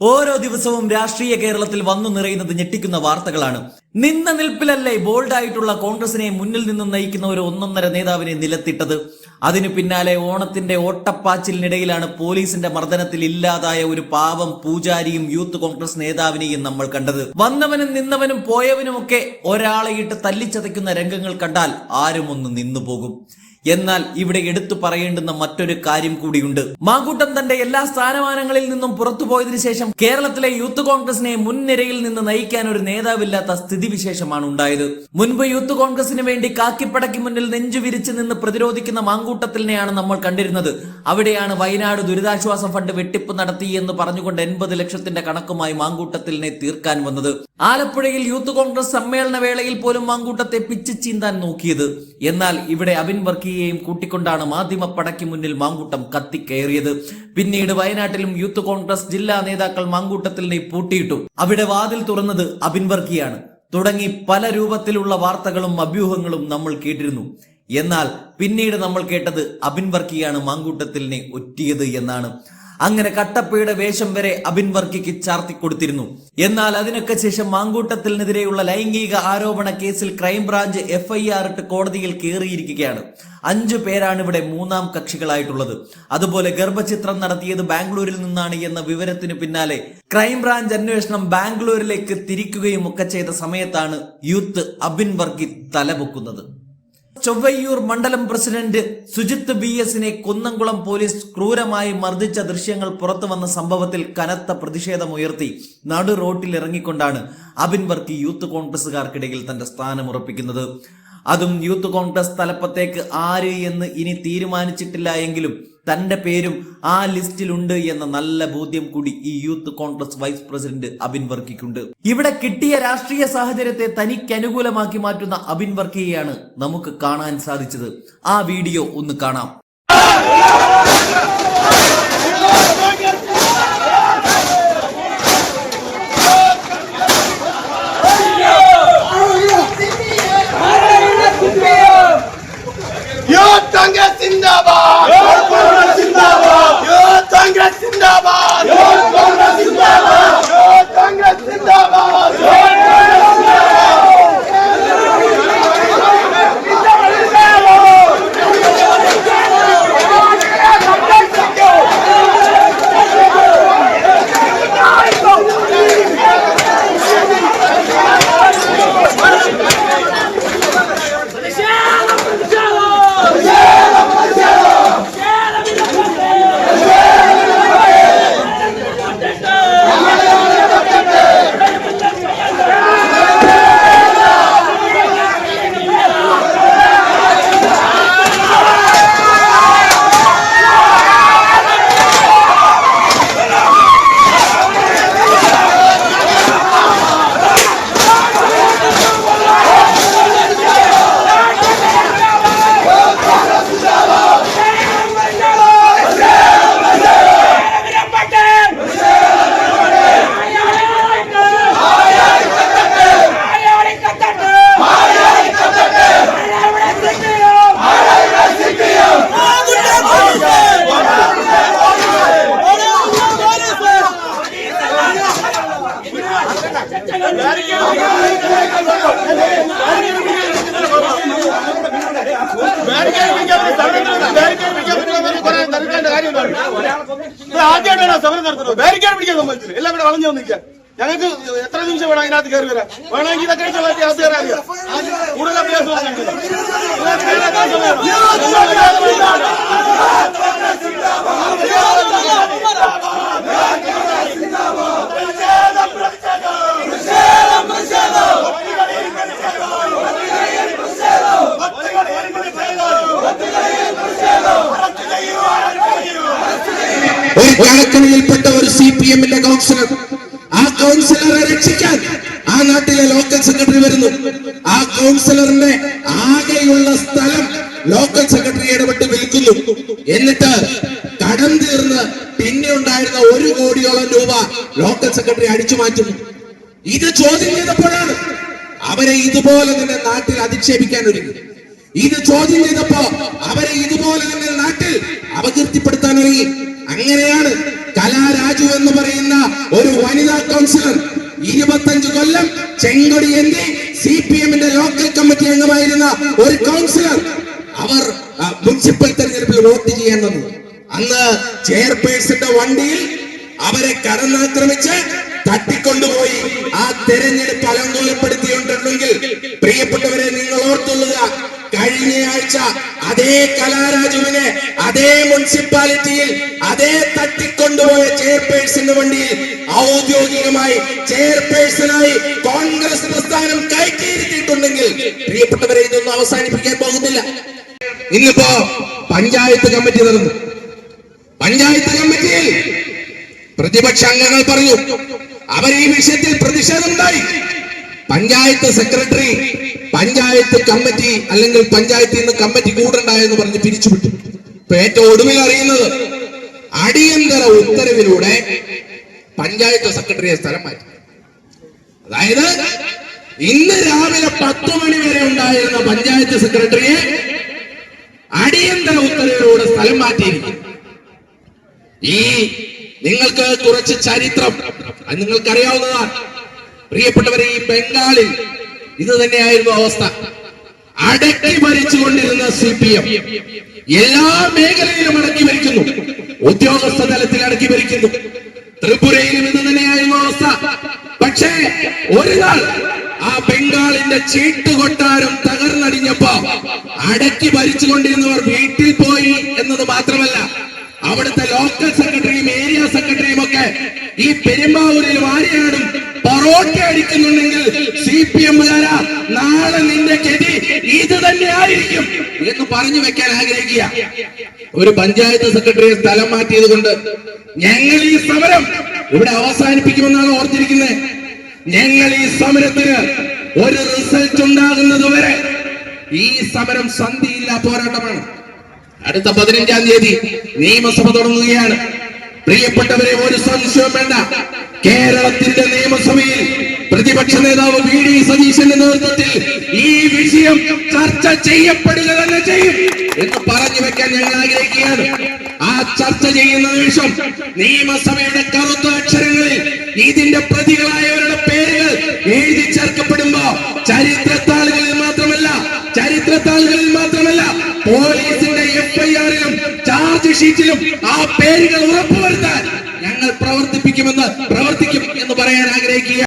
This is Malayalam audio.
ഓരോ ദിവസവും രാഷ്ട്രീയ കേരളത്തിൽ വന്നു നിറയുന്നത് ഞെട്ടിക്കുന്ന വാർത്തകളാണ്. നിന്ന നിൽപ്പിലല്ലേ ബോൾഡായിട്ടുള്ള കോൺഗ്രസിനെ മുന്നിൽ നിന്നും നയിക്കുന്ന ഒരു ഒന്നൊന്നര നേതാവിനെ നിലത്തിട്ടത്. അതിനു പിന്നാലെ ഓണത്തിന്റെ ഓട്ടപ്പാച്ചിലിനിടയിലാണ് പോലീസിന്റെ മർദ്ദനത്തിൽ ഇല്ലാതായ ഒരു പാവം പൂജാരിയും യൂത്ത് കോൺഗ്രസ് നേതാവിനെയും നമ്മൾ കണ്ടത്. വന്നവനും നിന്നവനും പോയവനുമൊക്കെ ഒരാളെ ഇട്ട് തല്ലിച്ചതയ്ക്കുന്ന രംഗങ്ങൾ കണ്ടാൽ ആരും ഒന്ന് നിന്നുപോകും. എന്നാൽ ഇവിടെ എടുത്തു പറയേണ്ടുന്ന മറ്റൊരു കാര്യം കൂടിയുണ്ട്. മാങ്കൂട്ടം തന്റെ എല്ലാ സ്ഥാനമാനങ്ങളിൽ നിന്നും പുറത്തുപോയതിനു ശേഷം കേരളത്തിലെ യൂത്ത് കോൺഗ്രസിനെ മുൻനിരയിൽ നിന്ന് നയിക്കാൻ ഒരു നേതാവില്ലാത്ത സ്ഥിതിവിശേഷമാണ് ഉണ്ടായത്. മുൻപ് യൂത്ത് കോൺഗ്രസിന് വേണ്ടി കാക്കിപ്പടയ്ക്ക് മുന്നിൽ നെഞ്ചു വിരിച്ചു നിന്ന് പ്രതിരോധിക്കുന്ന മാങ്കൂട്ടത്തിനെയാണ് നമ്മൾ കണ്ടിരുന്നത്. അവിടെയാണ് വയനാട് ദുരിതാശ്വാസ ഫണ്ട് വെട്ടിപ്പ് നടത്തി എന്ന് പറഞ്ഞുകൊണ്ട് 80 ലക്ഷത്തിന്റെ കണക്കുമായി മാങ്കൂട്ടത്തിനെ തീർക്കാൻ വന്നത്. ആലപ്പുഴയിൽ യൂത്ത് കോൺഗ്രസ് സമ്മേളന വേളയിൽ പോലും മാങ്കൂട്ടത്തെ പിച്ചു ചീന്താൻ നോക്കിയത്. എന്നാൽ ഇവിടെ അബിൻ വർക്കി കൂട്ടിക്കൊണ്ടാണ് മാധ്യമപ്പടയ്ക്ക് മുന്നിൽ മാങ്കൂട്ടം കത്തിക്കയറിയത്. പിന്നീട് വയനാട്ടിലും യൂത്ത് കോൺഗ്രസ് ജില്ലാ നേതാക്കൾ മാങ്കൂട്ടത്തിനെ പൂട്ടിയിട്ടു. അവിടെ വാതിൽ തുറന്നത് അബിൻ വർക്കിയാണ്. തുടങ്ങി പല രൂപത്തിലുള്ള വാർത്തകളും അഭ്യൂഹങ്ങളും നമ്മൾ കേട്ടിരുന്നു. എന്നാൽ പിന്നീട് നമ്മൾ കേട്ടത് അബിൻ വർക്കിയാണ് മാങ്കൂട്ടത്തിനെ ഒറ്റിയത് എന്നാണ്. അങ്ങനെ കട്ടപ്പയുടെ വേഷം വരെ അബിൻ വർക്കിക്ക് ചാർത്തി കൊടുത്തിരുന്നു. എന്നാൽ അതിനൊക്കെ ശേഷം മാങ്കൂട്ടത്തിനെതിരെയുള്ള ലൈംഗിക ആരോപണ കേസിൽ ക്രൈംബ്രാഞ്ച് FIR ഇട്ട് കോടതിയിൽ കയറിയിരിക്കുകയാണ്. 5 പേരാണ് ഇവിടെ മൂന്നാം കക്ഷികളായിട്ടുള്ളത്. അതുപോലെ ഗർഭചിത്രം നടത്തിയത് ബാംഗ്ലൂരിൽ നിന്നാണ് എന്ന വിവരത്തിന് പിന്നാലെ ക്രൈംബ്രാഞ്ച് അന്വേഷണം ബാംഗ്ലൂരിലേക്ക് തിരിക്കുകയും ഒക്കെ ചെയ്ത സമയത്താണ് യൂത്ത് അബിൻ വർക്കി തലപൊക്കുന്നത്. ചൊവ്വയ്യൂർ മണ്ഡലം president Sujith BS Kunnamkulam police ക്രൂരമായി മർദ്ദിച്ച ദൃശ്യങ്ങൾ പുറത്തു വന്ന സംഭവത്തിൽ കനത്ത പ്രതിഷേധമുയർത്തി നടു റോട്ടിൽ ഇറങ്ങിക്കൊണ്ടാണ് അബിൻ വർക്കി യൂത്ത് കോൺഗ്രസുകാർക്കിടയിൽ തന്റെ സ്ഥാനമുറപ്പിക്കുന്നത്. അതും യൂത്ത് കോൺഗ്രസ് തലപ്പത്തേക്ക് ആര് എന്ന് ഇനി തീരുമാനിച്ചിട്ടില്ല എങ്കിലും തന്റെ പേരും ആ ലിസ്റ്റിലുണ്ട് എന്ന നല്ല ബോധ്യം കൂടി ഈ youth Congress vice president Abin വർക്കിക്കുണ്ട്. ഇവിടെ കിട്ടിയ രാഷ്ട്രീയ സാഹചര്യത്തെ തനിക്ക് അനുകൂലമാക്കി മാറ്റുന്ന അബിൻ വർക്കിയെയാണ് നമുക്ക് കാണാൻ സാധിച്ചത്. ആ വീഡിയോ ഒന്ന് കാണാം. ആദ്യമായിട്ടാണ് സമരം നടത്തുന്നത്. ബാരിക്കേഡ് പിടിക്കാൻ സമ്മതിച്ചില്ല. എല്ലാം കൂടെ വളഞ്ഞു വന്നിരിക്കുക. ഞങ്ങൾക്ക് എത്ര നിമിഷം വേണം അതിനകത്ത് കയറി വരാം. വേണമെങ്കിൽ ഇതൊക്കെ അകത്ത് കയറാൻ കൂടുതൽ അഭ്യാസം ഒരു കണക്കണിയിൽപ്പെട്ട ഒരു CPM-ന്റെ കൗൺസിലർ, ആ കൗൺസിലറെ രക്ഷിക്കാൻ ആ നാട്ടിലെ ലോക്കൽ സെക്രട്ടറി വരുന്നു. ആ കൗൺസിലറിന്റെ ആകെയുള്ള സ്ഥലം ലോക്കൽ സെക്രട്ടറി ഇടപെട്ട് വിൽക്കുന്നു. എന്നിട്ട് കടം തീർന്ന് പിന്നെ ഉണ്ടായിരുന്ന 1 കോടിയോളം രൂപ ലോക്കൽ സെക്രട്ടറി അടിച്ചു മാറ്റുന്നു. ഇത് ചോദ്യം ചെയ്തപ്പോഴാണ് അവരെ ഇതുപോലെ തന്നെ നാട്ടിൽ അധിക്ഷേപിക്കാൻ ഒരുങ്ങി. ഇത് ചോദ്യം ചെയ്തപ്പോ അവരെ ഇതുപോലെ തന്നെ നാട്ടിൽ അപകീർത്തിപ്പെടുത്താൻ ഒരുങ്ങി. അങ്ങനെയാണ് കലാരാജു എന്ന് പറയുന്ന ഒരു വനിതാ കൗൺസിലർ 25 കൊല്ലം ചെങ്കൊടിയേന്തി CPM-ന്റെ ലോക്കൽ കമ്മിറ്റി അംഗമായിരുന്ന ഒരു കൗൺസിലർ അവർ മുനിസിപ്പൽ തെരഞ്ഞെടുപ്പിൽ വോട്ട് ചെയ്യാൻ വന്നു. അന്ന് ചെയർപേഴ്സന്റെ വണ്ടിയിൽ അവരെ കടന്നാക്രമിച്ച് തട്ടിക്കൊണ്ടുപോയി ആ തെരഞ്ഞെടുപ്പ് അലങ്കോലപ്പെടുത്തിയിട്ടുണ്ടെങ്കിൽ പ്രിയപ്പെട്ടവരെ നിങ്ങൾ ഓർത്തുള്ളുക, കഴിഞ്ഞയാഴ്ച അതേ കലാരാജുവിനെ അതേ മുനിസിപ്പാലിറ്റിയിൽ അതേ തട്ടിക്കൊണ്ടുപോയ ചെയർപേഴ്സന്റെ വണ്ടിയിൽ ഔദ്യോഗികമായി ചെയർപേഴ്സണായി കോൺഗ്രസ് പ്രസ്ഥാനം കയറ്റിയിരുത്തിയിട്ടുണ്ടെങ്കിൽ പ്രിയപ്പെട്ടവരെ ഇതൊന്നും അവസാനിപ്പിക്കാൻ പോകുന്നില്ല. ഇന്നിപ്പോ പഞ്ചായത്ത് കമ്മിറ്റി നടന്നു. പഞ്ചായത്ത് കമ്മിറ്റിയിൽ പ്രതിപക്ഷ അംഗങ്ങൾ പറഞ്ഞു അവർ ഈ വിഷയത്തിൽ പ്രതിഷേധമുണ്ടായി. പഞ്ചായത്ത് സെക്രട്ടറി പഞ്ചായത്ത് കമ്മിറ്റി അല്ലെങ്കിൽ പഞ്ചായത്തിൽ നിന്ന് കമ്മിറ്റി കൂടണ്ടായെന്ന് പറഞ്ഞ് പിരിച്ചുവിട്ടു. ഇപ്പൊ ഏറ്റവും ഒടുവിൽ അറിയുന്നത് അടിയന്തര ഉത്തരവിലൂടെ പഞ്ചായത്ത് സെക്രട്ടറിയെ സ്ഥലം മാറ്റി. അതായത് ഇന്ന് രാവിലെ 10 മണി വരെ ഉണ്ടായിരുന്ന പഞ്ചായത്ത് സെക്രട്ടറിയെ അടിയന്തര ഉത്തരവിലൂടെ സ്ഥലം മാറ്റിയിരിക്കുന്നു. ഈ നിങ്ങൾക്ക് കുറച്ച് ചരിത്രം അത് നിങ്ങൾക്കറിയാവുന്നതാണ്. പ്രിയപ്പെട്ടവരെ, ഈ ബംഗാളിൽ ഇത് തന്നെയായിരുന്നു അവസ്ഥ. അടക്കി ഭരിച്ചുകൊണ്ടിരുന്ന CPM എല്ലാ മേഖലയിലും അടക്കി ഭരിക്കുന്നു, ഉദ്യോഗസ്ഥ തലത്തിൽ അടക്കി ഭരിക്കുന്നു. ത്രിപുരയിലും ഇത് തന്നെയായിരുന്നു അവസ്ഥ. പക്ഷേ ഒരു നാൾ ആ ബംഗാളിന്റെ ചീട്ടുകൊട്ടാരം തകർന്നടിഞ്ഞപ്പോ അടക്കി ഭരിച്ചുകൊണ്ടിരുന്നവർ വീട്ടിൽ പോയി എന്നത് മാത്രമല്ല, അവിടുത്തെ ലോക്കൽ സെക്രട്ടറിയും ഏരിയ സെക്രട്ടറിയും ഒക്കെ ഈ പെരുമ്പാവൂരിൽ വാരിയാടും പൊറോട്ട അടിക്കുന്നുണ്ടെങ്കിൽ CPM-കാരാ നാളെ നിന്റെ ഗതി ഇത് തന്നെ ആയിരിക്കും എന്ന് പറഞ്ഞു വെക്കാൻ ആഗ്രഹിക്കുക. ഒരു പഞ്ചായത്ത് സെക്രട്ടറിയെ സ്ഥലം മാറ്റിയത് കൊണ്ട് ഞങ്ങൾ ഈ സമരം ഇവിടെ അവസാനിപ്പിക്കുമെന്നാണ് ഓർത്തിരിക്കുന്നത്. ഞങ്ങൾ ഈ സമരത്തിന് ഒരു റിസൾട്ട് ഉണ്ടാകുന്നത് വരെ ഈ സമരം സന്ധിയില്ലാ പോരാട്ടമാണ്. അടുത്ത 15-ാം തീയതി നിയമസഭ തുടങ്ങുകയാണ്. പ്രിയപ്പെട്ടവരെ, ഒരു സംശയവും വേണ്ട, കേരളത്തിന്റെ നിയമസഭയിൽ പ്രതിപക്ഷ നേതാവ് VD സതീശന്റെ നേതൃത്വത്തിൽ ഈ വിഷയം ചർച്ച ചെയ്യപ്പെടുക തന്നെ ചെയ്യും എന്ന് പറഞ്ഞു വെക്കാൻ ഞങ്ങൾ ആഗ്രഹിക്കുകയാണ്. ആ ചർച്ച ചെയ്യുന്ന നിമിഷം നിയമസഭയുടെ കറുത്ത അക്ഷരങ്ങളിൽ ഇതിന്റെ പ്രതികളായവരുടെ പേരുകൾ എഴുതി ചേർക്കപ്പെടുമ്പോ ചരിത്രത്താളുകളിൽ മാത്രമല്ല പോലീസിന്റെ FIR-ലും ചാർജ് ഷീറ്റിലും ആ പേരുകൾ ഉറപ്പുവരുത്താൻ ഞങ്ങൾ പ്രവർത്തിക്കും എന്ന് പറയാൻ ആഗ്രഹിക്കുക.